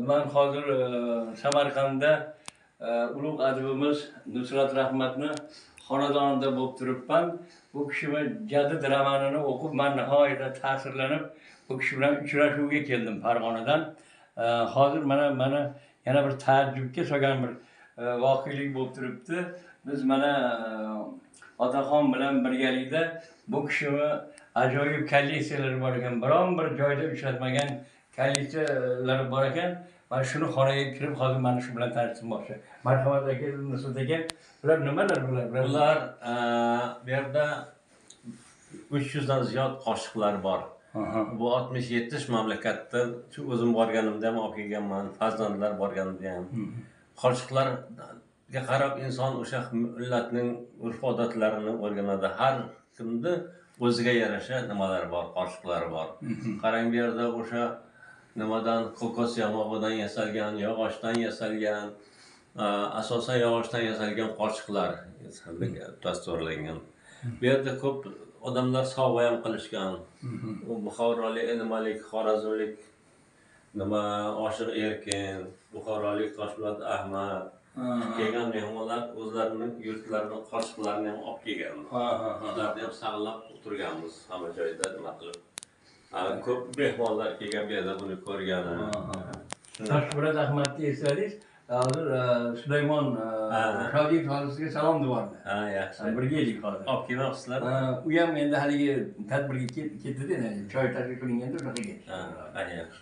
Ben hozir Samarqandda ulug' adibimiz Nusrat Rahmatni xonadonida bo'lib turibman. Bu kishini Jadid romanini o'qib, men nihoyatda ta'sirlanib, bu kishi bilan uchrashuvga keldim Farg'onadan. Hozir mana yana bir taajjubga solgan bir voqelik bo'lib turibdi. Biz mana otaxon bilan birgalikda bu kishini ajoyib kolleksiyalari bor ekan, biron bir joyda uchratmagan kolleksiyalari bor ekan. Ben şunu xonaga kirib, hozir mana shu bilan tanishtirmoqchi. Marhamat aka, Nusrat aka, bular nimalar bular? Bular bu yerda 300 dan ziyod qoshiqlar bor. Bu 60-70 mamlakatdan, shu o'zim borganimda ham olib kelganman, farzandlar borganimda ham. Qoshiqlarga qarab inson o'sha millatning urf-odatlarini o'rganadi. Har kimda o'ziga yarasha nimalar bor, qoshiqlari bor. Qarang, bu yerda o'sha nimadan, kokos yamog'idan yasalgan, yog'ochdan yasalgan, asosan yog'ochdan yasalgan qoshiqlar tasvirlangan. Bu yerda ko'p odamlar sovg'a ham qilishgan. Buxorolik, nimalik, xorazmlik Oshiq Erkin, buxorolik Toshpo'lat Ahmad kelgan mehmonlar o'zlarining yurtlarining qoshiqlarini ham olib kelgan. Ularni ham saqlab turganmiz hamma joyda nima qilib. Ko'p mehmonlar kelgan, bu yerda buni ko'rgan. Toshpo'lat Ahmadni esladingiz. Hozir Sulaymon Shodiyev hozirga salom devordi. Yaxshi. Birga edik hozir. Olib kelmoqsizlar. U ham endi haligi tadbirga ketdi-da, choy taklif qilinganda unaqa ketdi. Yaxshi.